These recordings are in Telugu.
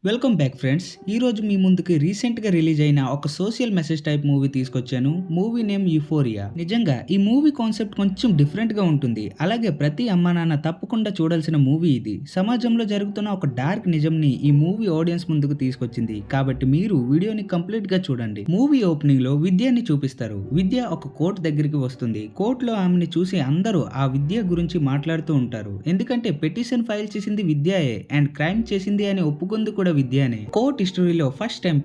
Welcome back friends. ఈరోజు మీ ముందుకి రీసెంట్గా రిలీజ్ అయిన ఒక సోషల్ మెసేజ్ టైప్ మూవీ తీసుకొచ్చాను. Movie name euphoria. నిజంగా ఈ మూవీ కాన్సెప్ట్ కొంచెం డిఫరెంట్గా ఉంటుంది. అలాగే ప్రతి అమ్మా నాన్న తప్పకుండా చూడాల్సిన మూవీ ఇది. సమాజంలో జరుగుతున్న ఒక డార్క్ నిజంని ఈ మూవీ ఆడియన్స్ ముందుకు తీసుకొచ్చింది. కాబట్టి మీరు వీడియోని కంప్లీట్గా చూడండి. మూవీ ఓపెనింగ్ లో విద్యని చూపిస్తారు. విద్య ఒక కోర్ట్ దగ్గరికి వస్తుంది. కోర్టులో ఆమెని చూసి అందరూ ఆ విద్య గురించి మాట్లాడుతూ ఉంటారు. ఎందుకంటే పెటిషన్ ఫైల్ చేసింది విద్యయే అండ్ క్రైమ్ చేసింది అని ఒప్పుకుంది కూడా విద్యనే. కోర్ట్ హిస్టరీలో ఫస్ట్ టైం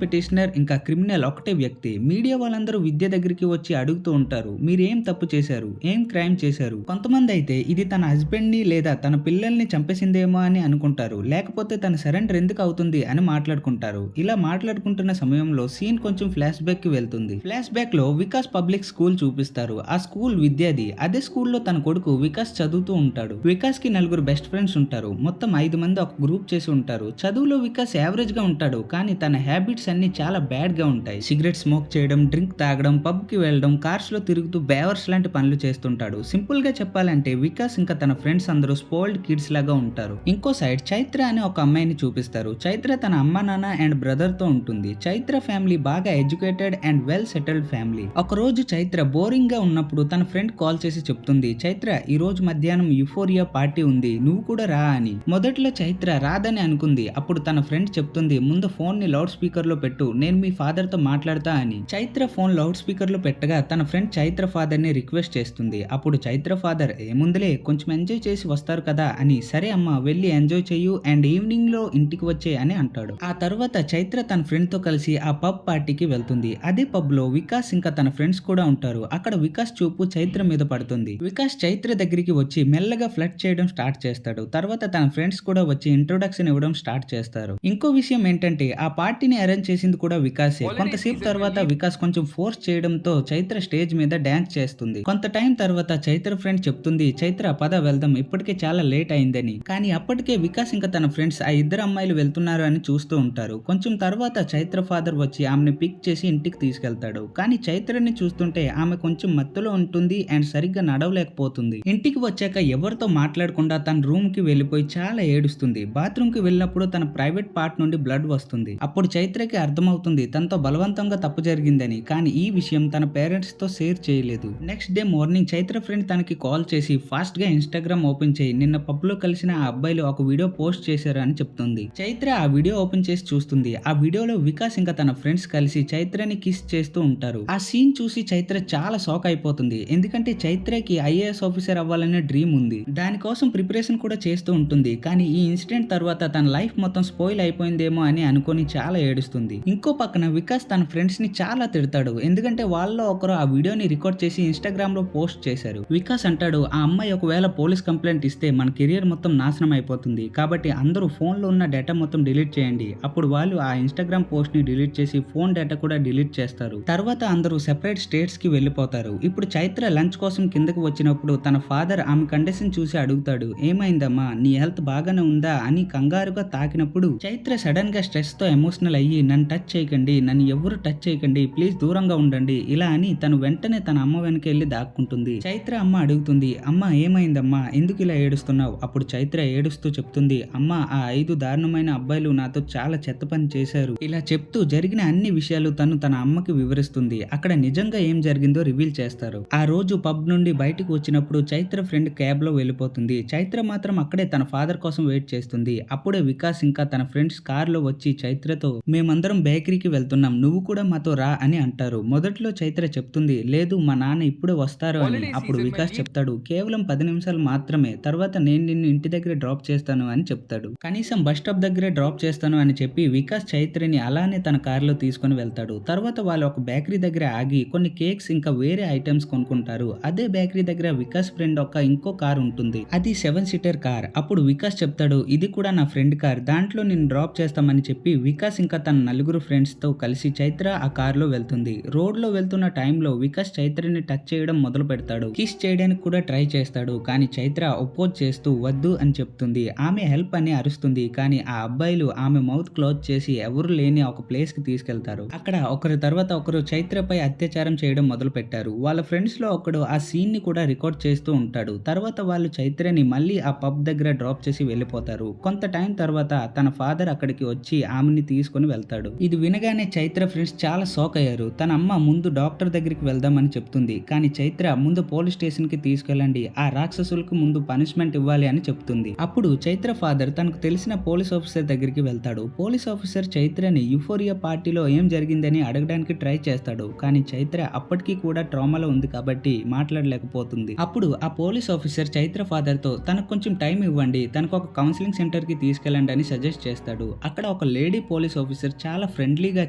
పిటిషనర్ ఇంకా క్రిమినల్ ఒకటే వ్యక్తి. మీడియా వాళ్ళందరూ విద్య దగ్గరికి వచ్చి అడుగుతూ ఉంటారు, మీరేం తప్పు చేశారు, ఏం క్రైమ్ చేశారు. కొంతమంది అయితే ఇది తన హస్బెండ్ ని లేదా తన పిల్లల్ని చంపేసిందేమో అని అనుకుంటారు, లేకపోతే తన సరెండర్ ఎందుకు అవుతుంది అని మాట్లాడుకుంటారు. ఇలా మాట్లాడుకుంటున్న సమయంలో సీన్ కొంచెం ఫ్లాష్ బ్యాక్ కి వెళ్తుంది. ఫ్లాష్ బ్యాక్ లో వికాస్ పబ్లిక్ స్కూల్ చూపిస్తారు. ఆ స్కూల్ విద్యది. అదే స్కూల్లో తన కొడుకు వికాస్ చదువుతూ ఉంటాడు. వికాస్ కి నలుగురు బెస్ట్ ఫ్రెండ్స్ ఉంటారు. మొత్తం 5 మంది ఒక గ్రూప్ చేసి ఉంటారు. చదువులో వికాస్ యావరేజ్ గా ఉంటాడు, కానీ తన హ్యాబిట్స్ అన్ని చాలా బ్యాడ్ గా ఉంటాయి. సిగరెట్ స్మోక్ చేయడం, డ్రింక్ తాగడం, పబ్ కి వెళ్ళడం, కార్స్ లో తిరుగుతూ బేవర్స్ లాంటి పనులు చేస్తుంటాడు. సింపుల్ గా చెప్పాలంటే వికాస్ ఇంకా తన ఫ్రెండ్స్ అందరూ స్పోయిల్డ్ కిడ్స్ లాగా ఉంటారు. ఇంకో సైడ్ చైత్ర అనే ఒక అమ్మాయిని చూపిస్తారు. చైత్ర తన అమ్మ నాన్న అండ్ బ్రదర్ తో ఉంటుంది. చైత్ర ఫ్యామిలీ బాగా educated and well settled family. ఒక రోజు చైత్ర బోరింగ్ గా ఉన్నప్పుడు తన ఫ్రెండ్ కాల్ చేసి చెప్తుంది, చైత్ర ఈ రోజు మధ్యాహ్నం యూఫోరియా పార్టీ ఉంది, నువ్వు కూడా రా అని. మొదట్లో చైత్ర రాదని అనుకుంది. అప్పుడు తన ఫ్రెండ్ చెప్తుంది, ముందు ఫోన్ ని లౌడ్ స్పీకర్ లో పెట్టు, నేను మీ ఫాదర్ తో మాట్లాడతా అని. చైత్ర ఫోన్ లౌడ్ స్పీకర్ లో పెట్టగా తన ఫ్రెండ్ చైత్ర ఫాదర్ ని రిక్వెస్ట్ చేస్తుంది. అప్పుడు చైత్ర ఫాదర్, ఏముందులే కొంచెం ఎంజాయ్ చేసి వస్తారు కదా అని, సరే అమ్మా వెళ్ళి ఎంజాయ్ చెయ్యు అండ్ ఈవినింగ్ లో ఇంటికి వచ్చే అని అంటాడు. ఆ తర్వాత చైత్ర తన ఫ్రెండ్ తో కలిసి ఆ పబ్ పార్టీకి వెళ్తుంది. అదే పబ్ లో వికాస్ ఇంకా తన ఫ్రెండ్స్ కూడా ఉంటారు. అక్కడ వికాస్ చూపు చైత్ర మీద పడుతుంది. వికాస్ చైత్ర దగ్గరికి వచ్చి మెల్లగా ఫ్లర్ట్ చేయడం స్టార్ట్ చేస్తాడు. తర్వాత తన ఫ్రెండ్స్ కూడా వచ్చి ఇంట్రొడక్షన్ ఇవ్వడం స్టార్ట్ చేస్తారు. ఇంకో విషయం ఏంటంటే ఆ పార్టీని అరేంజ్ చేసింది కూడా వికాసే. కొంతసేపు తర్వాత వికాస్ కొంచెం ఫోర్స్ చేయడంతో చైత్ర స్టేజ్ మీద డాన్స్ చేస్తుంది. కొంత టైం తర్వాత చైత్ర ఫ్రెండ్ చెప్తుంది, చైత్ర పద వెళ్దాం, ఇప్పటికే చాలా లేట్ అయిందని. కానీ అప్పటికే వికాస్ ఇంకా తన ఫ్రెండ్స్ ఆ ఇద్దరు అమ్మాయిలు వెళ్తున్నారు అని చూస్తూ ఉంటారు. కొంచెం తర్వాత చైత్ర ఫాదర్ వచ్చి ఆమెను పిక్ చేసి ఇంటికి తీసుకెళ్తాడు. కానీ చైత్రని చూస్తుంటే ఆమె కొంచెం మత్తులో ఉంటుంది అండ్ సరిగ్గా నడవలేకపోతుంది. ఇంటికి వచ్చాక ఎవరితో మాట్లాడకుండా తన రూమ్ కి వెళ్లిపోయి చాలా ఏడుస్తుంది. బాత్రూమ్ కి వెళ్ళినప్పుడు తన ప్రైవేట్ పార్ట్ నుండి బ్లడ్ వస్తుంది. అప్పుడు చైత్రకి అర్థమవుతుంది తనతో బలవంతంగా తప్పు జరిగిందని. కానీ ఈ విషయం తన పేరెంట్స్ తో షేర్ చేయలేదు. Next day morning Chaitra friend తనకి కాల్ చేసి ఫాస్ట్ గా ఇన్స్టాగ్రామ్ ఓపెన్ చేయి, నిన్న పబ్ లో కలిసిన ఆ అబ్బాయిలు ఒక వీడియో పోస్ట్ చేశారు అని చెప్తుంది. చైత్ర ఆ వీడియో ఓపెన్ చేసి చూస్తుంది. ఆ వీడియోలో వికాస్ ఇంకా తన ఫ్రెండ్స్ కలిసి చైత్రని కిస్ చేస్తూ ఉంటారు. ఆ సీన్ చూసి చైత్ర చాలా షాక్ అయిపోతుంది. ఎందుకంటే చైత్రకి ఐఏఎస్ ఆఫీసర్ అవ్వాలనే డ్రీమ్ ఉంది. దానికోసం ప్రిపరేషన్ కూడా చేస్తూ ఉంటుంది. కానీ ఈ ఇన్సిడెంట్ తర్వాత తన లైఫ్ మొత్తం స్పాయిల్ అయిపోయిందేమో అని అనుకొని చాలా ఏడుస్తుంది. ఇంకో పక్కన వికాస్ తన ఫ్రెండ్స్ ని చాలా తిడతాడు. ఎందుకంటే వాళ్ళలో ఒకరు ఆ వీడియోని రికార్డ్ చేసి ఇన్స్టాగ్రామ్ లో పోస్ట్ చేశారు. వికాస్ అంటాడు, ఆ అమ్మాయి ఒకవేళ పోలీస్ కంప్లైంట్ ఇస్తే మన కెరియర్ మొత్తం నాశనం అయిపోతుంది, కాబట్టి అందరూ ఫోన్ లో ఉన్న డేటా మొత్తం డిలీట్ చేయండి. అప్పుడు వాళ్ళు ఆ ఇన్స్టాగ్రామ్ పోస్ట్ ని డిలీట్ చేసి ఫోన్ డేటా కూడా డిలీట్ చేస్తారు. తర్వాత అందరూ సెపరేట్ స్టేట్స్ కి వెళ్ళిపోతారు. ఇప్పుడు చైత్ర లంచ్ కోసం కిందకి వచ్చినప్పుడు తన ఫాదర్ ఆమె కండిషన్ చూసి అడుగుతాడు, ఏమైందమ్మా, నీ హెల్త్ బాగానే ఉందా అని కంగారుగా తాకినప్పుడు చైత్ర సడన్ గా స్ట్రెస్ తో ఎమోషనల్ అయ్యి, నన్ను టచ్ చేయకండి, నన్ను ఎవరు టచ్ చేయకండి, ప్లీజ్ దూరంగా ఉండండి ఇలా అని తను వెంటనే తన అమ్మ వెనక వెళ్ళి దాక్కుంటుంది. చైత్ర అమ్మ అడుగుతుంది, అమ్మ ఏమైందమ్మా, ఎందుకు ఇలా ఏడుస్తున్నావు? అప్పుడు చైత్ర ఏడుస్తూ చెప్తుంది, అమ్మ ఆ 5 దారుణమైన అబ్బాయిలు నాతో చాలా చెత్త పని చేశారు. ఇలా చెప్తూ జరిగిన అన్ని విషయాలు తను తన అమ్మకి వివరిస్తుంది. అక్కడ నిజంగా ఏం జరిగిందో రివీల్ చేస్తారు. ఆ రోజు పబ్ నుండి బయటకు వచ్చినప్పుడు చైత్ర ఫ్రెండ్ క్యాబ్ లో వెళ్ళిపోతుంది. చైత్ర మాత్రం అక్కడే తన ఫాదర్ కోసం వెయిట్ చేస్తుంది. అప్పుడే వికాస్ ఇంకా తన ఫ్రెండ్స్ కార్ లో వచ్చి చైత్రతో, మేమందరం బేకరీకి వెళ్తున్నాం, నువ్వు కూడా మాతో రా అని అంటారు. మొదట్లో చైత్ర చెప్తుంది, లేదు మా నాన్న ఇప్పుడే వస్తారు అని. అప్పుడు వికాస్ చెప్తాడు, కేవలం 10 నిమిషాలు మాత్రమే, తర్వాత నేను నిన్ను ఇంటి దగ్గర డ్రాప్ చేస్తాను అని చెప్తాడు. కనీసం బస్ స్టాప్ దగ్గరే డ్రాప్ చేస్తాను అని చెప్పి వికాస్ చైత్రని అలానే తన కారులో తీసుకుని వెళ్తాడు. తర్వాత వాళ్ళు ఒక బేకరీ దగ్గర ఆగి కొన్ని కేక్స్ ఇంకా వేరే ఐటమ్స్ కొనుక్కుంటారు. అదే బేకరీ దగ్గర వికాస్ ఫ్రెండ్ ఒక ఇంకో కార్ ఉంటుంది. అది 7 సీటర్ కార్. అప్పుడు వికాస్ చెప్తాడు, ఇది కూడా నా ఫ్రెండ్ కార్, దాంట్లో నేను డ్రాప్ చేస్తామని చెప్పి వికాస్ ఇంకా తన నలుగురు ఫ్రెండ్స్ తో కలిసి చైత్ర ఆ కార్ లో వెళ్తుంది. రోడ్ లో వెళ్తున్న టైంలో వికాస్ చైత్రని టచ్ చేయడం మొదలు పెడతాడు. కిస్ చేయడానికి కూడా ట్రై చేస్తాడు. కానీ చైత్ర ఒపోజ్ చేస్తూ వద్దు అని చెప్తుంది. ఆమె హెల్ప్ అని అరుస్తుంది. కానీ ఆ అబ్బాయిలు ఆమె మౌత్ క్లోజ్ చేసి ఎవరు లేని ఒక ప్లేస్ కి తీసుకెళ్తారు. అక్కడ ఒకరి తర్వాత ఒకరు చైత్రపై అత్యాచారం చేయడం మొదలు పెట్టారు. వాళ్ళ ఫ్రెండ్స్ లో ఒకడు ఆ సీన్ ని కూడా రికార్డ్ చేస్తూ ఉంటాడు. తర్వాత వాళ్ళు చైత్రని మళ్ళీ ఆ పబ్ దగ్గర డ్రాప్ చేసి వెళ్ళిపోతారు. కొంత టైం తర్వాత తన తన ఫాదర్ అక్కడికి వచ్చి ఆమెని తీసుకుని వెళ్తాడు. ఇది వినగానే చైత్ర ఫ్రెండ్స్ చాలా షాక్ అయ్యారు. తన అమ్మ ముందు డాక్టర్ దగ్గరికి వెళ్దామని చెప్తుంది, కానీ చైత్ర ముందు పోలీస్ స్టేషన్ కి తీసుకెళ్ళండి, ఆ రాక్షసులకు ముందు పనిష్మెంట్ ఇవ్వాలి అని చెప్తుంది. అప్పుడు చైత్ర ఫాదర్ తనకు తెలిసిన పోలీస్ ఆఫీసర్ దగ్గరికి వెళ్తాడు. పోలీస్ ఆఫీసర్ చైత్రని యుఫోరియా పార్టీలో ఏం జరిగిందని అడగడానికి ట్రై చేస్తాడు, కానీ చైత్ర అప్పటికీ కూడా ట్రామాలో ఉంది కాబట్టి మాట్లాడలేకపోతుంది. అప్పుడు ఆ పోలీస్ ఆఫీసర్ చైత్ర ఫాదర్ తో తనకు కొంచెం టైం ఇవ్వండి, తనకు ఒక కౌన్సిలింగ్ సెంటర్ కి తీసుకెళ్ళండి అని సజెస్ట్ చేస్తాడు. అక్కడ ఒక లేడీ పోలీస్ ఆఫీసర్ చాలా ఫ్రెండ్లీగా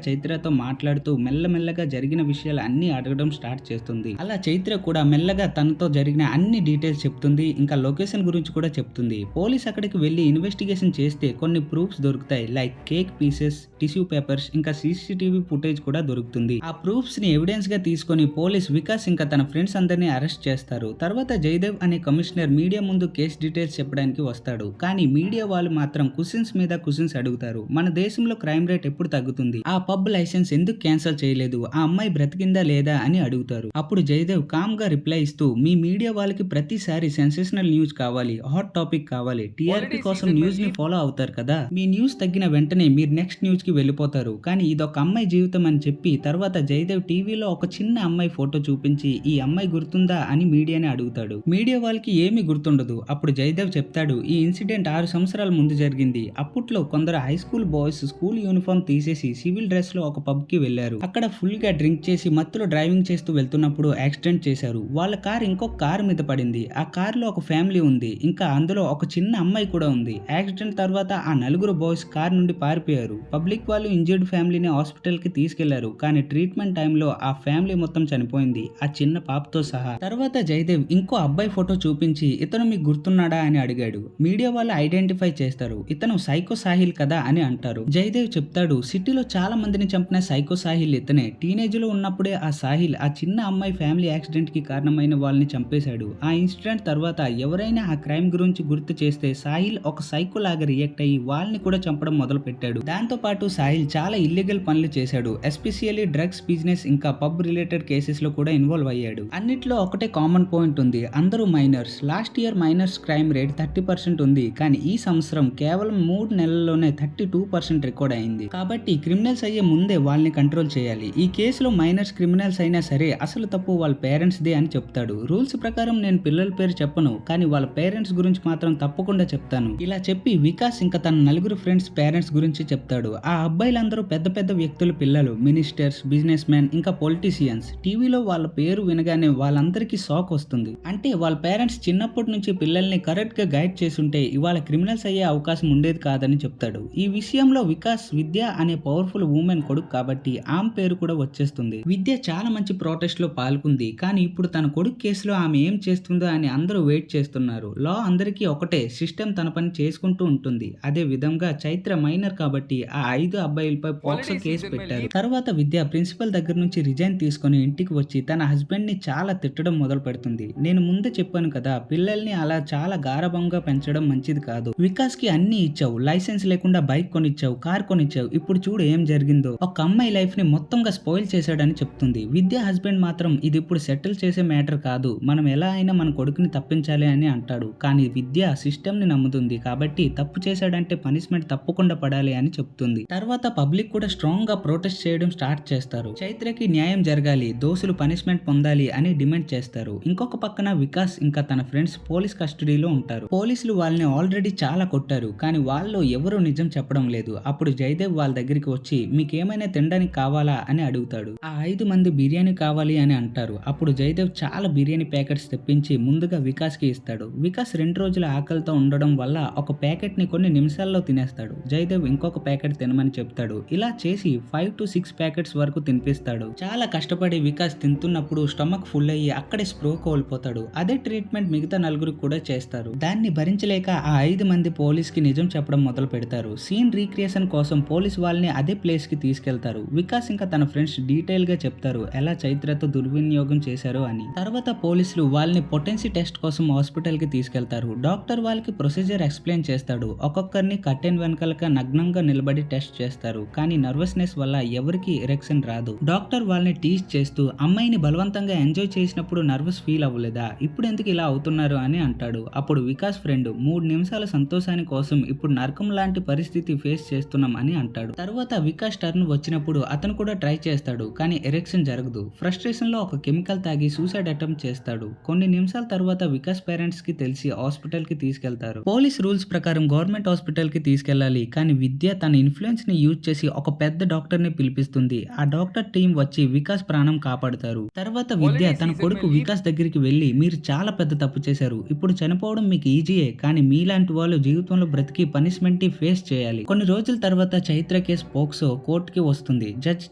చైత్రతో మాట్లాడుతూ మెల్లమెల్లగా జరిగిన విషయాలు అన్ని అడగడం స్టార్ట్ చేస్తుంది. అలా చైత్ర కూడా మెల్లగా తనతో జరిగిన అన్ని డీటెయిల్స్ చెప్తుంది, ఇంకా లొకేషన్ గురించి కూడా చెప్తుంది. పోలీస్ అక్కడికి వెళ్లి ఇన్వెస్టిగేషన్ చేస్తే కొన్ని ప్రూఫ్స్ దొరుకుతాయి, like cake pieces, tissue papers, ఇంకా సీసీటీవీ ఫుటేజ్ కూడా దొరుకుతుంది. ఆ ప్రూఫ్స్ ని ఎవిడెన్స్ గా తీసుకొని పోలీస్ వికాస్ ఇంకా తన ఫ్రెండ్స్ అందరినీ అరెస్ట్ చేస్తారు. తర్వాత జయదేవ్ అనే కమిషనర్ మీడియా ముందు కేసు డీటెయిల్స్ చెప్పడానికి వస్తాడు, కానీ మీడియా వాళ్ళు మాత్రం క్వశ్చన్స్ మీద క్వశ్చన్స్ అడుగుతారు. మన దేశంలో క్రైమ్ రేట్ ఎప్పుడు తగ్గుతుంది, ఆ పబ్ లైసెన్స్ ఎందుకు క్యాన్సిల్ చేయలేదు, ఆ అమ్మాయి బ్రతికిందా లేదా అని అడుగుతారు. అప్పుడు జయదేవ్ కామ్ గా రిప్లై ఇస్తూ, మీ మీడియా వాళ్ళకి ప్రతిసారి సెన్సేషనల్ న్యూస్ కావాలి, హాట్ టాపిక్ కావాలి, టీఆర్పీ కోసం న్యూస్ ని ఫాలో అవుతారు కదా, మీ న్యూస్ తగ్గిన వెంటనే మీరు నెక్స్ట్ న్యూస్ కి వెళ్ళిపోతారు, కానీ ఇదొక అమ్మాయి జీవితం అని చెప్పి తర్వాత జయదేవ్ టీవీలో ఒక చిన్న అమ్మాయి ఫోటో చూపించి ఈ అమ్మాయి గుర్తుందా అని మీడియాని అడుగుతాడు. మీడియా వాళ్ళకి ఏమీ గుర్తుండదు. అప్పుడు జయదేవ్ చెప్తాడు, ఈ ఇన్సిడెంట్ 6 సంవత్సరాల ముందు జరిగింది. అప్పట్లో కొందరు high school boys school uniform తీసేసి సివిల్ డ్రెస్ లో ఒక పబ్ కి వెళ్లారు. అక్కడ ఫుల్ గా డ్రింక్ చేసి మత్తులో డ్రైవింగ్ చేస్తూ వెళ్తున్నప్పుడు యాక్సిడెంట్ చేశారు. వాళ్ళ కార్ ఇంకొక కార్ మీద పడింది. ఆ కార్ లో ఒక ఫ్యామిలీ ఉంది, ఇంకా అందులో ఒక చిన్న అమ్మాయి కూడా ఉంది. యాక్సిడెంట్ తర్వాత ఆ నలుగురు బాయ్స్ కార్ నుండి పారిపోయారు. పబ్లిక్ వాళ్ళు ఇంజర్డ్ ఫ్యామిలీని హాస్పిటల్ కి తీసుకెళ్లారు, కానీ ట్రీట్మెంట్ టైంలో ఆ ఫ్యామిలీ మొత్తం చనిపోయింది, ఆ చిన్న పాపతో సహా. తర్వాత జయదేవ్ ఇంకో అబ్బాయి ఫోటో చూపించి ఇతను మీకు గుర్తున్నాడా అని అడిగాడు. మీడియా వాళ్ళు ఐడెంటిఫై చేస్తారు, ఇతను సైకో సాహిల్ కదా అని అంటారు. జయదేవ్ చెప్తాడు, సిటీలో చాలా మందిని చంపిన సైకో సాహిల్ ఇతనే. టీనేజ్ లో ఉన్నప్పుడే ఆ సాహిల్ ఆ చిన్న అమ్మాయి ఫ్యామిలీ యాక్సిడెంట్ కి కారణమైన వాళ్ళని చంపేశాడు. ఆ ఇన్సిడెంట్ తర్వాత ఎవరైనా ఆ క్రైమ్ గురించి గుర్తు చేస్తే సాహిల్ ఒక సైకో లాగా రియాక్ట్ అయ్యి వాళ్ళని కూడా చంపడం మొదలు పెట్టాడు. దాంతో పాటు సాహిల్ చాలా ఇల్లీగల్ పనులు చేశాడు, ఎస్పెషల్లీ డ్రగ్స్ బిజినెస్ ఇంకా పబ్ రిలేటెడ్ కేసెస్ లో కూడా ఇన్వాల్వ్ అయ్యాడు. అన్నిట్లో ఒకటే కామన్ పాయింట్ ఉంది, అందరూ minors. Last year minors crime rate 30% ఉంది, కానీ ఈ సంవత్సరం కేవలం 3 నెలల్లోనే 32% రికార్డ్ అయింది. కాబట్టి క్రిమినల్స్ అయ్యే ముందే వాళ్ళని కంట్రోల్ చేయాలి. ఈ కేసులో మైనర్స్ క్రిమినల్స్ అయినా సరే అసలు తప్పు వాళ్ళ పేరెంట్స్ దే అని చెప్తాడు. రూల్స్ ప్రకారం నేను పిల్లల పేరు చెప్పను, కానీ వాళ్ళ పేరెంట్స్ గురించి మాత్రం తప్పకుండా చెప్తాను. ఇలా చెప్పి వికాస్ ఇంకా తన నలుగురు ఫ్రెండ్స్ పేరెంట్స్ గురించి చెప్తాడు. ఆ అబ్బాయిలందరూ పెద్ద పెద్ద వ్యక్తుల పిల్లలు, మినిస్టర్స్, బిజినెస్ మ్యాన్, ఇంకా పొలిటీషియన్స్. టీవీలో వాళ్ళ పేరు వినగానే వాళ్ళందరికీ షాక్ వస్తుంది. అంటే వాళ్ళ పేరెంట్స్ చిన్నప్పటి నుంచి పిల్లల్ని కరెక్ట్ గా గైడ్ చేసుంటే ఇవాళ క్రిమినల్స్ అయ్యే అవకాశం ఉండేది కాదని చెప్తాడు. ఈ విషయంలో వికాస్ విద్య అనే పవర్ఫుల్ ఉమెన్ కొడుకు కాబట్టి ఆమె పేరు కూడా వచ్చేస్తుంది. విద్య చాలా మంచి ప్రొటెస్ట్ లో పాల్గొంది, కానీ ఇప్పుడు తన కొడుకు కేసులో ఆమె ఏం చేస్తుందో అని అందరూ వెయిట్ చేస్తున్నారు. లా అందరికీ ఒకటే, సిస్టమ్ తన పని చేసుకుంటూ ఉంటుంది. అదే విధంగా చైత్ర మైనర్ కాబట్టి ఆ 5 అబ్బాయిలపై పోక్సో కేసు పెట్టారు. తర్వాత విద్య ప్రిన్సిపల్ దగ్గర నుంచి రిజైన్ తీసుకుని ఇంటికి వచ్చి తన హస్బెండ్ ని చాలా తిట్టడం మొదలు పెడుతుంది. నేను ముందే చెప్పాను కదా, పిల్లల్ని అలా చాలా గారభంగా పెంచడం మంచిది కాదు. వికాస్ కి అన్ని ఇచ్చావు, లైసెన్స్ లేకుండా బైక్ కొనిచ్చావు, కార్ కొనిచ్చావు, ఇప్పుడు చూడు ఏం జరిగిందో. ఒక అమ్మాయి లైఫ్ ని మొత్తంగా స్పాయిల్ చేశాడని చెప్తుంది. విద్య హస్బెండ్ మాత్రం ఇది ఇప్పుడు సెటిల్ చేసే మ్యాటర్ కాదు, మనం ఎలా అయినా మన కొడుకుని తప్పించాలి అని అంటాడు. కానీ విద్య సిస్టమ్ ని నమ్ముతుంది కాబట్టి తప్పు చేశాడంటే పనిష్మెంట్ తప్పకుండా పడాలి అని చెప్తుంది. తర్వాత పబ్లిక్ కూడా స్ట్రాంగ్ గా ప్రొటెస్ట్ చేయడం స్టార్ట్ చేస్తారు. చైత్రకి న్యాయం జరగాలి, దోషులు పనిష్మెంట్ పొందాలి అని డిమాండ్ చేస్తారు. ఇంకొక పక్కన వికాస్ ఇంకా తన ఫ్రెండ్స్ పోలీస్ కస్టడీలో ఉంటారు. పోలీసులు వాళ్ళని ఆల్రెడీ చాలా కొట్టారు, కానీ వాళ్ళు ఎవరూ నిజం చెప్పడం లేదు. అప్పుడు జయదేవ్ వాళ్ళ దగ్గరికి వచ్చి మీకేమైనా తినడానికి కావాలా అని అడుగుతాడు. ఆ 5 మంది బిర్యానీ కావాలి అని అంటారు. అప్పుడు జయదేవ్ చాలా బిర్యానీ ప్యాకెట్స్ తెప్పించి ముందుగా వికాస్ కి ఇస్తాడు. వికాస్ 2 రోజుల ఆకలితో ఉండడం వల్ల ఒక ప్యాకెట్ ని కొన్ని నిమిషాల్లో తినేస్తాడు. జయదేవ్ ఇంకొక ప్యాకెట్ తినమని చెప్తాడు. ఇలా చేసి 5 to 6 ప్యాకెట్స్ వరకు తినిపిస్తాడు. చాలా కష్టపడి వికాస్ తింటున్నప్పుడు స్టమక్ ఫుల్ అయ్యి అక్కడే స్ప్రో కోల్పోతాడు. అదే ట్రీట్మెంట్ మిగతా 4 కూడా చేస్తారు. దాన్ని భరించలేక ఆ 5 మంది పోలీస్ కి నిజం చెప్పడం మొదలు పెడతారు. సీన్ రీక్రియేషన్ కోసం పోలీస్ వాళ్ళని అదే ప్లేస్ కి తీసుకెళ్తారు. వికాస్ ఇంకా తన ఫ్రెండ్స్ డీటెయిల్ గా చెప్తారు ఎలా చైత్రతో దుర్వినియోగం చేశారో అని. తర్వాత పోలీసులు వాళ్ళని పొటెన్సీ టెస్ట్ కోసం హాస్పిటల్ కి తీసుకెళ్తారు. డాక్టర్ వాళ్ళకి ప్రొసీజర్ ఎక్స్ప్లెయిన్ చేస్తాడు. ఒక్కొక్కరిని కర్టెన్ వెనకాలక నగ్నంగా నిలబడి టెస్ట్ చేస్తారు, కానీ నర్వస్నెస్ వల్ల ఎవరికి ఎరెక్షన్ రాదు. డాక్టర్ వాళ్ళని టీచ్ చేస్తూ అమ్మాయిని బలవంతంగా ఎంజాయ్ చేసినప్పుడు నర్వస్ ఫీల్ అవ్వలేదా, ఇప్పుడు ఎందుకు ఇలా అవుతున్నారు అని అంటాడు. అప్పుడు వికాస్ ఫ్రెండ్ 3 నిమిషాల సంతోషాని కోసం ఇప్పుడు నరకం నరకం లాంటి పరిస్థితి ఫేస్ చేస్తున్నాం అని అంటాడు. తర్వాత వికాస్ టర్న్ వచ్చినప్పుడు అతను కూడా ట్రై చేస్తాడు, కానీ ఎరెక్షన్ జరగదు. ఫ్రస్ట్రేషన్ లో ఒక కెమికల్ తాగి సూసైడ్ అటెంప్ట్ చేస్తాడు. కొన్ని నిమిషాల తర్వాత వికాస్ పేరెంట్స్ కి తెలిసి హాస్పిటల్ కి తీసుకెళ్తారు. పోలీస్ రూల్స్ ప్రకారం గవర్నమెంట్ హాస్పిటల్ కి తీసుకెళ్లాలి, కానీ విద్య తన ఇన్ఫ్లుయెన్స్ ని యూజ్ చేసి ఒక పెద్ద డాక్టర్ ని పిలిపిస్తుంది. ఆ డాక్టర్ టీం వచ్చి వికాస్ ప్రాణం కాపాడుతారు. తర్వాత విద్య తన కొడుకు వికాస్ దగ్గరికి వెళ్లి, మీరు చాలా పెద్ద తప్పు చేశారు, ఇప్పుడు చనిపోవడం మీకు ఈజీయే, కానీ మీలాంటి వాళ్ళు జీవితంలో బ్రతికి పనిష్మెంట్ ని ఫేస్ చేయాలి. కొన్ని రోజుల తర్వాత చైత్ర కేసు పోక్సో కోర్టుకి వస్తుంది. జడ్జ్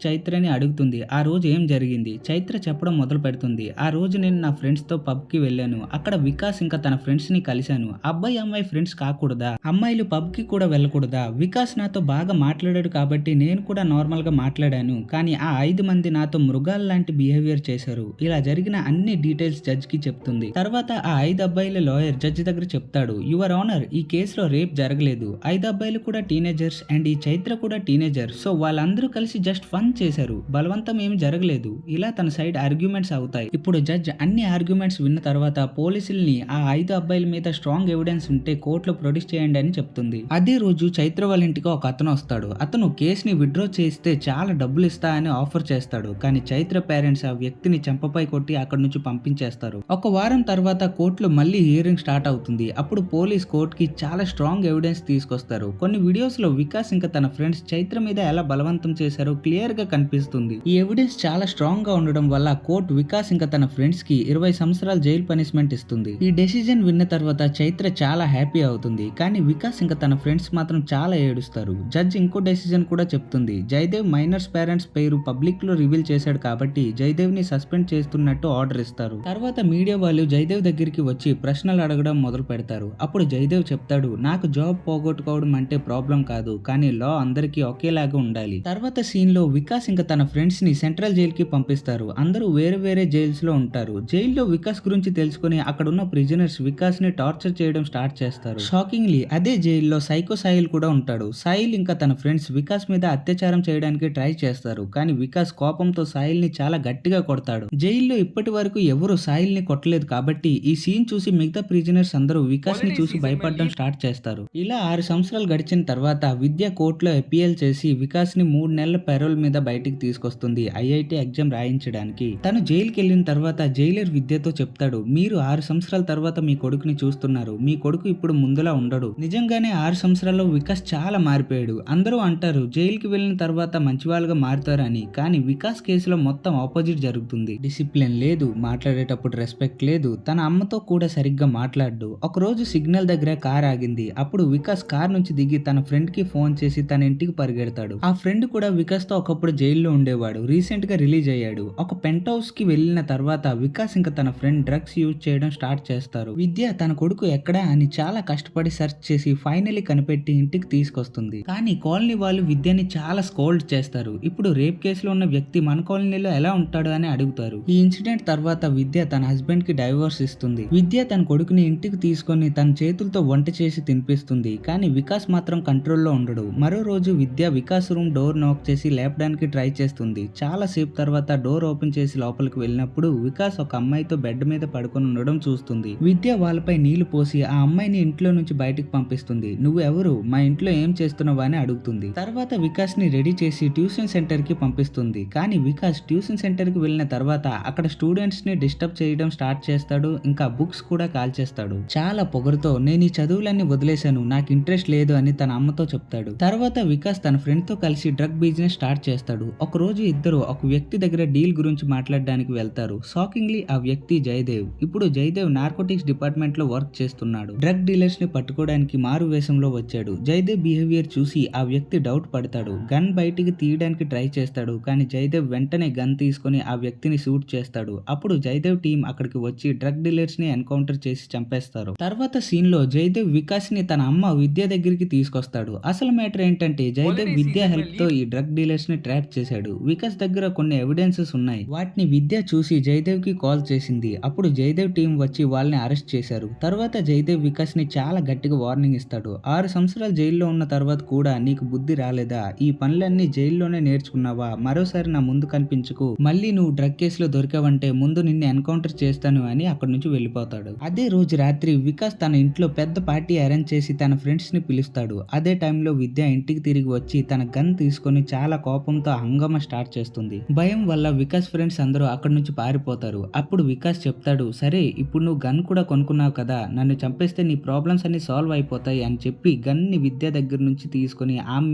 చైత్రని అడుగుతుంది, ఆ రోజు ఏం జరిగింది? చైత్ర చెప్పడం మొదలు పెడుతుంది, ఆ రోజు నేను నా ఫ్రెండ్స్ తో పబ్ కి వెళ్ళాను. అక్కడ వికాస్ ఇంకా తన ఫ్రెండ్స్ ని కలిశాను. అబ్బాయి అమ్మాయి ఫ్రెండ్స్ కాకూడదా? అమ్మాయిలు పబ్ కి కూడా వెళ్ళకూడదా? వికాస్ నాతో బాగా మాట్లాడాడు కాబట్టి నేను కూడా నార్మల్ గా మాట్లాడాను, కానీ ఆ 5 మంది నాతో మృగాల లాంటి బిహేవియర్ చేశారు. ఇలా జరిగిన అన్ని డీటెయిల్స్ జడ్జ్ కి చెప్తుంది. తర్వాత ఆ 5 అబ్బాయిల లాయర్ జడ్జి దగ్గర చెప్తాడు, యువర్ ఆనర్, ఈ కేసులో రేప్ జరగలేదు. 5 అబ్బాయిలు కూడా టీనేజర్స్ అండ్ ఈ చైత్ర కూడా టీనేజర్, సో వాళ్ళందరూ కలిసి జస్ట్ ఫన్ చేశారు, బలవంతం ఏమి జరగలేదు. ఇలా తన సైడ్ ఆర్గ్యుమెంట్స్ అవుతాయి. ఇప్పుడు జడ్జ్ అన్ని ఆర్గ్యుమెంట్స్ విన్న తర్వాత పోలీసుల్ని ఆ 5 అబ్బాయిల మీద స్ట్రాంగ్ ఎవిడెన్స్ ఉంటే కోర్టులో ప్రొడ్యూస్ చేయండి అని చెప్తుంది. అదే రోజు చైత్ర వాళ్ళ ఇంటికి ఒక అతను వస్తాడు. అతను కేసుని విత్డ్రా చేస్తే చాలా డబ్బులు ఇస్తా అని ఆఫర్ చేస్తాడు, కానీ చైత్ర పేరెంట్స్ ఆ వ్యక్తిని చెంపపై కొట్టి అక్కడి నుంచి పంపించేస్తారు. ఒక వారం తర్వాత కోర్టులో మళ్ళీ హియరింగ్ స్టార్ట్ అవుతుంది. అప్పుడు పోలీస్ కోర్టుకి చాలా స్ట్రాంగ్ ఎవిడెన్స్ తీసుకొస్తారు. కొన్ని వీడియోస్ లో వికాస్ ఇంకా తన ఫ్రెండ్స్ చైత్ర మీద ఎలా బలవంతం చేశారో క్లియర్ గా కనిపిస్తుంది. ఈ ఎవిడెన్స్ చాలా స్ట్రాంగ్ గా ఉండడం వల్ల కోర్టు వికాస్ ఇంకా తన ఫ్రెండ్స్ కి 20 సంవత్సరాల జైలు పనిష్మెంట్ ఇస్తుంది. ఈ డెసిజన్ విన్న తర్వాత చైత్ర చాలా హ్యాపీ అవుతుంది, కానీ వికాస్ ఇంకా తన ఫ్రెండ్స్ మాత్రం చాలా ఏడుస్తారు. జడ్జ్ ఇంకో డెసిజన్ కూడా చెప్తుంది. జయదేవ్ మైనర్స్ పేరెంట్స్ పేరు పబ్లిక్ లో రివీల్ చేశాడు కాబట్టి జయదేవ్ ని సస్పెండ్ చేస్తున్నట్టు ఆర్డర్ ఇస్తారు. తర్వాత మీడియా వాళ్ళు జయదేవ్ దగ్గరికి వచ్చి ప్రశ్నలు అడగడం మొదలు పెడతారు. అప్పుడు జయదేవ్ చెప్తాడు, నాకు జాబ్ పోగొట్టుకోవడం అంటే ప్రాబ్లం కాదు, కానీ లా అందరికీ ఒకేలాగా ఉండాలి. తర్వాత సీన్ లో వికాస్ ఇంకా తన ఫ్రెండ్స్ ని సెంట్రల్ జైల్ కి పంపిస్తారు. అందరూ వేరే వేరే జైల్స్ లో ఉంటారు. జైల్లో వికాస్ గురించి తెలుసుకుని అక్కడ ఉన్న ప్రిజనర్స్ వికాస్ ని టార్చర్ చేయడం స్టార్ట్ చేస్తారు. షాకింగ్లీ అదే జైల్లో సైకో సాయిల్ కూడా ఉంటాడు. సాయిల్ ఇంకా తన ఫ్రెండ్స్ వికాస్ మీద అత్యాచారం చేయడానికి ట్రై చేస్తారు, కానీ వికాస్ కోపంతో సాయిల్ ని చాలా గట్టిగా కొడతాడు. జైల్లో ఇప్పటి వరకు ఎవరు సాయిల్ ని కొట్టలేదు కాబట్టి ఈ సీన్ చూసి మిగతా ప్రిజనర్స్ అందరూ వికాస్ ని చూసి భయపడడం స్టార్ట్ చేస్తారు. ఇలా 6 సంవత్సరాలు గడిచిన తర్వాత విద్య కోర్టులో అపీల్ చేసి వికాస్ ని 3 నెలల పెరోల్ మీద బయటికి తీసుకొస్తుంది ఐఐటి ఎగ్జామ్ రాయించడానికి. తను జైలుకి వెళ్ళిన తర్వాత జైలర్ విద్యతో చెప్తాడు, మీరు 6 సంవత్సరాల తర్వాత మీ కొడుకుని చూస్తున్నారు, మీ కొడుకు ఇప్పుడు ముందులా ఉండడు. నిజంగానే 6 సంవత్సరాల్లో వికాస్ చాలా మారిపోయాడు. అందరూ అంటారు జైలుకి వెళ్ళిన తర్వాత మంచివాళ్ళుగా మారుతారని, కానీ వికాస్ కేసులో మొత్తం ఆపోజిట్ జరుగుతుంది. డిసిప్లిన్ లేదు, మాట్లాడేటప్పుడు రెస్పెక్ట్ లేదు, తన అమ్మతో కూడా సరిగ్గా మాట్లాడు. ఒకరోజు సిగ్నల్ దగ్గర కార్ ఆగింది. అప్పుడు వికాస్ కార్ నుంచి దిగి తన ఫ్రెండ్ కి ఫోన్ చేసి తన ఇంటికి పరిగెడతాడు. ఆ ఫ్రెండ్ కూడా వికాస్ తో ఒకప్పుడు జైల్లో ఉండేవాడు, రీసెంట్ గా రిలీజ్ అయ్యాడు. ఒక పెంట్ హౌస్ కి వెళ్ళిన తర్వాత వికాస్ ఇంకా తన ఫ్రెండ్ డ్రగ్స్ యూజ్ చేయడం స్టార్ట్ చేస్తారు. విద్య తన కొడుకు ఎక్కడా అని చాలా కష్టపడి సెర్చ్ చేసి ఫైనలీ కనిపెట్టి ఇంటికి తీసుకొస్తుంది. కానీ కాలనీ వాళ్ళు విద్యని చాలా స్కోల్డ్ చేస్తారు. ఇప్పుడు రేప్ కేసులో ఉన్న వ్యక్తి మన కాలనీలో ఎలా ఉంటాడు అని అడుగుతారు. ఈ ఇన్సిడెంట్ తర్వాత విద్య తన హస్బెండ్ కి డైవోర్స్ ఇస్తుంది. విద్య తన కొడుకుని ఇంటికి తీసుకొని తన చేతులతో వంట చేసి తినిపిస్తుంది, కానీ వికాస్ మాత్రం కంట్రోల్లో ఉండడు. మరో రోజు విద్య వికాస్ రూమ్ డోర్ నాక్ చేసి లేపడానికి ట్రై చేస్తుంది. చాలా సేపు తర్వాత డోర్ ఓపెన్ చేసి లోపలికి వెళ్ళినప్పుడు వికాస్ ఒక అమ్మాయితో బెడ్ మీద పడుకొని ఉండడం చూస్తుంది. విద్య వాళ్ళపై నీళ్లు పోసి ఆ అమ్మాయిని ఇంట్లో నుంచి బయటకు పంపిస్తుంది. నువ్వు ఎవరు, మా ఇంట్లో ఏం చేస్తున్నావు అని అడుగుతుంది. తర్వాత వికాస్ ని రెడీ చేసి ట్యూషన్ సెంటర్ కి పంపిస్తుంది. కానీ వికాస్ ట్యూషన్ సెంటర్ కి వెళ్ళిన తర్వాత అక్కడ స్టూడెంట్స్ ని డిస్టర్బ్ చేయడం స్టార్ట్ చేస్తాడు, ఇంకా బుక్స్ కూడా కాల్చేస్తాడు. చాలా పొగరుతో నేను ఈ చదువులన్నీ వదిలేశాను, నాకు ఇంట్రెస్ట్ లేదు అని తన అమ్మతో చెప్తాడు. తర్వాత వికాస్ తన ఫ్రెండ్ తో కలిసి డ్రగ్ బిజినెస్ స్టార్ట్ చేస్తాడు. ఒక రోజు ఇద్దరు ఒక వ్యక్తి దగ్గర డీల్ గురించి మాట్లాడడానికి వెళ్తారు. షాకింగ్లీ ఆ వ్యక్తి జయదేవ్. ఇప్పుడు జయదేవ్ నార్కోటిక్స్ డిపార్ట్మెంట్ లో వర్క్ చేస్తున్నాడు. డ్రగ్ డీలర్స్ ని పట్టుకోవడానికి మారు వేషంలో వచ్చాడు. జయదేవ్ బిహేవియర్ చూసి ఆ వ్యక్తి డౌట్ పడతాడు. గన్ బయటికి తీయడానికి ట్రై చేస్తాడు, కానీ జయదేవ్ వెంటనే గన్ తీసుకొని ఆ వ్యక్తిని షూట్ చేస్తాడు. అప్పుడు జయదేవ్ టీం అక్కడికి వచ్చి డ్రగ్ డీలర్స్ ని ఎన్కౌంటర్ చేసి చంపేస్తారు. తర్వాత సీన్ లో జయదేవ్ వికాస్ ని తన అమ్మ విద్య దగ్గరికి తీసుకొస్తాడు. అసలు మ్యాటర్ ఏంటంటే జయదేవ్ విద్య హెల్ప్ తో ఈ డ్రగ్ డీలర్స్ ని ట్రాప్ చేశాడు. వికాస్ దగ్గర కొన్ని ఎవిడెన్సెస్ ఉన్నాయి. వాటిని విద్య చూసి జయదేవ్ కి కాల్ చేసింది. అప్పుడు జయదేవ్ టీం వచ్చి వాళ్ళని అరెస్ట్ చేశారు. తర్వాత జయదేవ్ వికాస్ ని చాలా గట్టిగా వార్నింగ్ ఇస్తాడు. 6 సంవత్సరాలు జైల్లో ఉన్న తర్వాత కూడా నీకు బుద్ధి రాలేదా? ఈ పనులన్నీ జైల్లోనే నేర్చుకున్నావా? మరోసారి నా ముందు కనిపించుకు, మళ్ళీ నువ్వు డ్రగ్ కేసులో దొరికావంటే ముందు నిన్ను ఎన్కౌంటర్ చేస్తాను అని అక్కడి నుంచి వెళ్ళిపోతాడు. అదే రోజు రాత్రి వికాస్ తన ఇంట్లో పెద్ద పార్టీ అరేంజ్ చేసి తన ఫ్రెండ్స్ ని ని పిలుస్తాడు. అదే టైంలో విద్య ఇంటికి తిరిగి వచ్చి తన గన్ తీసుకొని చాలా కోపంతో హంగామా స్టార్ట్ చేస్తుంది. భయం వల్ల వికాస్ ఫ్రెండ్స్ అందరూ అక్కడి నుంచి పారిపోతారు. అప్పుడు వికాస్ చెప్తాడు, సరే ఇప్పుడు నువ్వు గన్ కూడా కొనుక్కున్నావు కదా, నన్ను చంపేస్తే నీ ప్రాబ్లమ్స్ అన్ని సాల్వ్ అయిపోతాయి అని చెప్పి గన్ ని విద్య దగ్గర నుంచి తీసుకొని ఆమె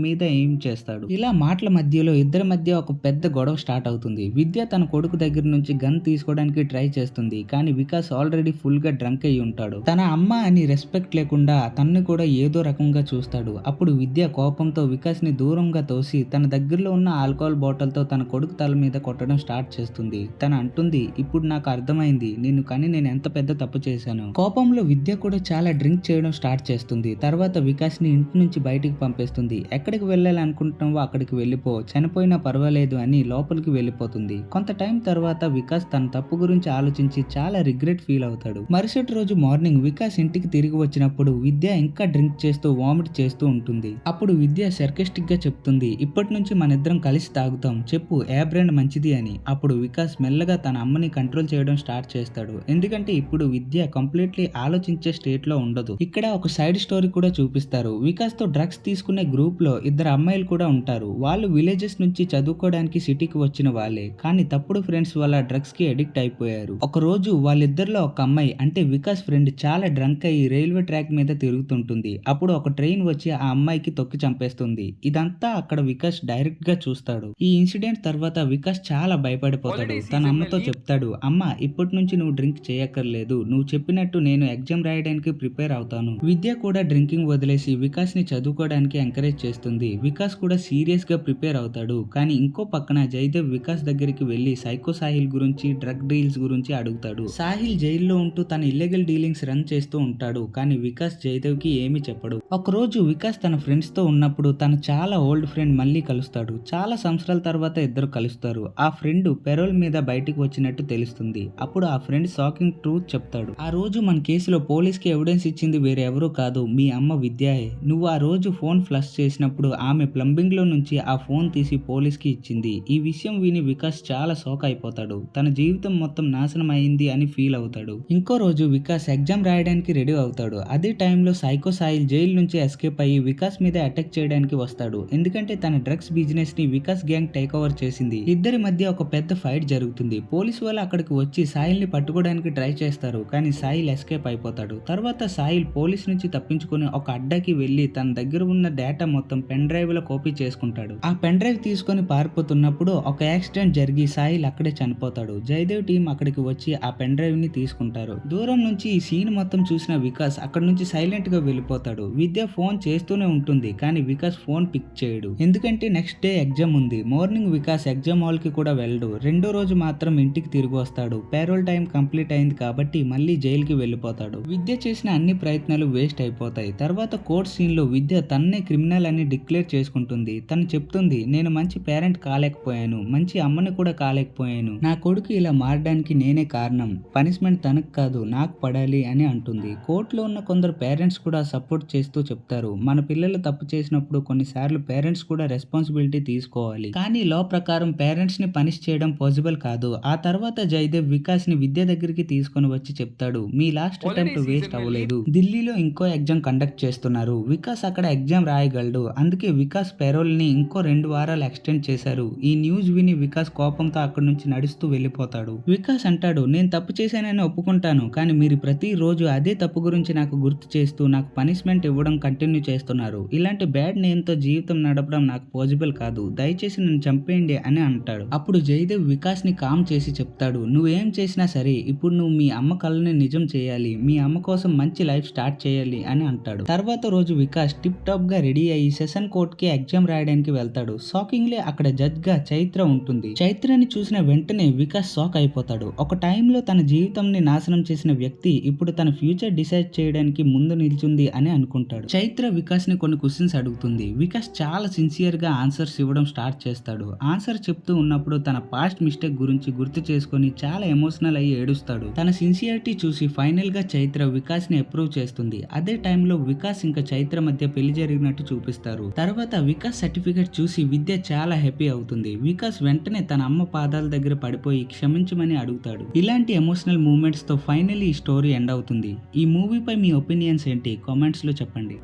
మీద ఏం చేస్తాడు. ఇలా మాటల మధ్యలో ఇద్దరి మధ్య ఒక పెద్ద గొడవ స్టార్ట్ అవుతుంది. విద్య తన కొడుకు దగ్గర నుంచి గన్ తీసుకోవడానికి ట్రై చేస్తుంది. కానీ వికాస్ ఆల్రెడీ ఫుల్ గా డ్రంక్ అయి ఉంటాడు. తన అమ్మ అని రెస్పెక్ట్ లేకుండా తనని కూడా ఏదో రకంగా చూస్తాడు. అప్పుడు విద్య కోపంతో వికాస్ ని దూరంగా తోసి తన దగ్గరలో ఉన్న ఆల్కహాల్ బాటిల్ తో తన కొడుకు తల మీద కొట్టడం స్టార్ట్ చేస్తుంది. తను అంటుంది, ఇప్పుడు నాకు అర్థమైంది కానీ నేను ఎంత పెద్ద తప్పు చేశాను. కోపంలో విద్య కూడా చాలా డ్రింక్ చేయడం స్టార్ట్ చేస్తుంది. తర్వాత వికాస్ ని ఇంటి నుంచి బయటికి పంపేస్తుంది. ఎక్కడికి వెళ్ళాలనుకుంటున్నావో అక్కడికి వెళ్ళిపో, చనిపోయినా పర్వాలేదు అని లోపలికి వెళ్ళిపోతుంది. కొంత టైం తర్వాత వికాస్ తన తప్పు గురించి ఆలోచించి చాలా రిగ్రెట్ ఫీల్ అవుతాడు. మరుసటి రోజు మార్నింగ్ వికాస్ ఇంటికి తిరిగి వచ్చినప్పుడు విద్య ఇంకా డ్రింక్ చేస్తూ వామిట్ చేస్తూ ఉంటుంది. అప్పుడు విద్య సర్కాస్టిక్ గా చెప్తుంది, ఇప్పటి నుంచి మన ఇద్దరం కలిసి తాగుతాం, చెప్పు ఏ బ్రాండ్ మంచిది అని. అప్పుడు వికాస్ మెల్లగా తన అమ్మని కంట్రోల్ చేయడం స్టార్ట్ చేస్తాడు. ఎందుకంటే ఇప్పుడు విద్య కంప్లీట్లీ ఆలోచించే స్టేట్ లో ఉండదు. ఇక్కడ ఒక సైడ్ స్టోరీ కూడా చూపిస్తారు. వికాస్ తో డ్రగ్స్ తీసుకునే గ్రూప్ లో ఇద్దరు అమ్మాయిలు కూడా ఉంటారు. వాళ్ళు విలేజెస్ నుంచి చదువుకోవడానికి సిటీకి వచ్చిన వాళ్ళే, కానీ తప్పుడు ఫ్రెండ్స్ వల్ల డ్రగ్స్ కి అడిక్ట్ అయిపోయారు. ఒక రోజు వాళ్ళిద్దరిలో ఒక అమ్మాయి అంటే వికాస్ ఫ్రెండ్ చాలా డ్రంక్ అయ్యి రైల్వే ట్రాక్ మీద తిరుగుతుంటుంది. అప్పుడు ఒక ట్రైన్ వచ్చి ఆ అమ్మాయికి తొక్కి చంపేస్తుంది. ఇదంతా అక్కడ వికాస్ డైరెక్ట్ గా చూస్తాడు. ఈ ఇన్సిడెంట్ తర్వాత వికాస్ చాలా భయపడిపోతాడు. తన అమ్మతో చెప్తాడు, అమ్మ ఇప్పటి నుంచి నువ్వు డ్రింక్ చేయక్కర్లేదు, నువ్వు చెప్పినట్టు నేను ఎగ్జామ్ రాయడానికి ప్రిపేర్ అవుతాను. విద్య కూడా డ్రింకింగ్ వదిలేసి వికాస్ ని చదువుకోవడానికి ఎంకరేజ్ చేస్తుంది. వికాస్ కూడా సీరియస్ గా ప్రిపేర్ అవుతాడు. కానీ ఇంకో పక్కన జయదేవ్ వికాస్ దగ్గరికి వెళ్లి సైకో సాహిల్ గురించి డ్రగ్ డీల్స్ గురించి అడుగుతాడు. సాహిల్ జైల్లో ఉంటూ తన ఇల్లీగల్ డీలింగ్స్ రన్ చేస్తూ ఉంటాడు. కానీ వికాస్ జయదేవ్ కి ఏమీ చెప్పడు. ఒక రోజు వికాస్ తన ఫ్రెండ్స్ తో ఉన్నప్పుడు తన చాలా ఓల్డ్ ఫ్రెండ్ మళ్ళీ కలుస్తాడు. చాలా సంవత్సరాల తర్వాత ఇద్దరు కలుస్తారు. ఆ ఫ్రెండ్ పెరోల్ మీద బయటికి వచ్చినట్టు తెలుస్తుంది. అప్పుడు ఆ ఫ్రెండ్ షాకింగ్ ట్రూత్ చెప్తాడు. ఆ రోజు మన కేసులో పోలీస్ కి ఎవిడెన్స్ ఇచ్చింది వేరే ఎవరూ కాదు, మీ అమ్మ విద్యాయే. నువ్వు ఆ రోజు ఫోన్ ఫ్లష్ చేసినప్పుడు ఆమె ప్లంబింగ్ లో నుంచి ఆ ఫోన్ తీసి పోలీస్ కి ఇచ్చింది. ఈ విషయం విని వికాస్ చాలా షాక్ అయిపోతాడు. తన జీవితం మొత్తం నాశనం అయింది అని ఫీల్ అవుతాడు. ఇంకో రోజు వికాస్ ఎగ్జామ్ రాయడానికి రెడీ అవుతాడు. అదే టైంలో సైకో సాహిల్ జైలు నుంచి ఎస్కేప్ అయ్యి వికాస్ మీద అటాక్ చేయడానికి వస్తాడు. ఎందుకంటే తన డ్రగ్స్ బిజినెస్ ని వికాస్ గ్యాంగ్ టేక్ ఓవర్ చేసింది. ఇద్దరి మధ్య ఒక పెద్ద ఫైట్ జరుగుతుంది. పోలీసు వాళ్ళు అక్కడికి వచ్చి సాహిల్ ని పట్టుకోవడానికి ట్రై చేస్తారు. కానీ సాహిల్ ఎస్కేప్ అయిపోతాడు. తర్వాత సాహిల్ పోలీస్ నుంచి తప్పించుకుని ఒక అడ్డాకి వెళ్లి తన దగ్గర ఉన్న డేటా మొత్తం పెన్ డ్రైవ్ లో కాపీ చేసుకుంటాడు. ఆ పెన్ డ్రైవ్ తీసుకొని పారిపోతున్నప్పుడు ఒక యాక్సిడెంట్ జరిగి సాహిల్ అక్కడే చనిపోతాడు. జయదేవ్ టీం అక్కడికి వచ్చి ఆ పెన్ డ్రైవ్ ని తీసుకుంటారు. దూరం నుంచి ఈ సీన్ మొత్తం చూసిన వికాస్ అక్కడ నుంచి సైలెంట్ గా వెళ్ళిపోతాడు. విద్య ఫోన్ చేస్తూనే ఉంటుంది కానీ వికాస్ ఫోన్ పిక్ చేయడు. ఎందుకంటే నెక్స్ట్ డే ఎగ్జామ్ ఉంది. మార్నింగ్ వికాస్ ఎగ్జామ్ హాల్ కి కూడా వెళ్ళడు. రెండో రోజు మాత్రం ఇంటికి తిరిగి వస్తాడు. పేరోల్ టైం కంప్లీట్ అయింది కాబట్టి మళ్ళీ జైలుకి వెళ్ళిపోతాడు. విద్య చేసిన అన్ని ప్రయత్నాలు వేస్ట్ అయిపోతాయి. తర్వాత కోర్ట్ సీన్ లో విద్య తన్నే క్రిమినల్ అని డిక్లేర్ చేసుకుంటుంది. తను చెప్తుంది, నేను మంచి పేరెంట్ కాలేకపోయాను, మంచి అమ్మని కూడా కాలేకపోయాను, నా కొడుకు ఇలా మారడానికి నేనే కారణం, పనిష్మెంట్ తనకు కాదు నాకు పడాలి అని అంటుంది. కోర్టులో ఉన్న కొందరు పేరెంట్స్ కూడా సపోర్ట్ చేస్తూ చెప్తారు, మన పిల్లలు తప్పు చేసినప్పుడు కొన్నిసార్లు పేరెంట్స్ కూడా రెస్పాన్సిబిలిటీ తీసుకోవాలి, కానీ లా ప్రకారం పేరెంట్స్ ని పనిష్ చేయడం పాసిబుల్ కాదు. ఆ తర్వాత జయదేవ్ వికాస్ ని విద్య దగ్గరికి తీసుకొని వచ్చి చెప్తాడు, మీ లాస్ట్ అటెంప్ట్ వేస్ట్ అవ్వలేదు, ఢిల్లీలో ఇంకో ఎగ్జామ్ కండక్ట్ చేస్తున్నారు, వికాస్ అక్కడ ఎగ్జామ్ రాయగలడు, అందుకే వికాస్ పెరోల్ ని ఇంకో 2 వారాలు ఎక్స్టెండ్ చేశారు. ఈ న్యూస్ విని వికాస్ కోపంతో అక్కడి నుంచి నడుస్తూ వెళ్ళిపోతాడు. వికాస్ అంటాడు, నేను తప్పు చేశానని ఒప్పుకుంటాను, కానీ మీరు ప్రతి రోజు అదే తప్పు గురించి నాకు గుర్తు చేస్తూ నాకు పనిష్మెంట్ ఇవ్వడం కంటిన్యూ చేస్తున్నారు. ఇలాంటి బ్యాడ్ నేమ్ తో జీవితం నడపడం నాకు పాసిబుల్ కాదు, దయచేసి నన్ను చంపేయండి అని అంటాడు. అప్పుడు జయదేవ్ వికాస్ ని కామ్ చేసి చెప్తాడు, నువ్వేం చేసినా సరే ఇప్పుడు నువ్వు మీ అమ్మ కళ్ళని నిజం చేయాలి, మీ అమ్మ కోసం మంచి లైఫ్ స్టార్ట్ చేయాలి అని అంటాడు. తర్వాత రోజు వికాస్ టిప్ టాప్ గా రెడీ అయ్యి సెషన్ కోర్ట్ కి ఎగ్జామ్ రాయడానికి వెళ్తాడు. షాకింగ్లీ అక్కడ జడ్జ్ గా చైత్ర ఉంటుంది. చైత్రని చూసిన వెంటనే వికాస్ షాక్ అయిపోతాడు. ఒక టైంలో తన జీవితంని నాశనం చేసిన వ్యక్తి ఇప్పుడు తన ఫ్యూచర్ డిసైడ్ చేయడానికి ముందు నిల్చుంది అని అనుకుంటాడు. చైత్ర వికాస్ ని కొన్ని క్వశ్చన్స్ అడుగుతుంది. వికాస్ చాలా సిన్సియర్ గా ఆన్సర్స్ ఇవ్వడం స్టార్ట్ చేస్తాడు. ఆన్సర్ చెప్తూ ఉన్నప్పుడు తన పాస్ట్ మిస్టేక్ గురించి గుర్తు చేసుకుని చాలా ఎమోషనల్ అయ్యి ఏడుస్తాడు. తన సిన్సియారిటీ చూసి ఫైనల్ గా చైత్ర వికాస్ ని అప్రూవ్ చేస్తుంది. అదే టైంలో వికాస్ ఇంకా చైత్ర మధ్య పెళ్లి జరిగినట్టు చూపిస్తారు. తర్వాత వికాస్ సర్టిఫికెట్ చూసి విద్య చాలా హ్యాపీ అవుతుంది. వికాస్ వెంటనే తన అమ్మ పాదాల దగ్గర పడిపోయి క్షమించమని అడుగుతాడు. ఇలాంటి ఎమోషనల్ మూమెంట్స్ తో ఫైనల్లీ ఈ స్టోరీ ఎండ్ అవుతుంది. ఈ మూవీపై మీ ఒపీనియన్స్ ఏంటి కామెంట్స్ లో చెప్పండి.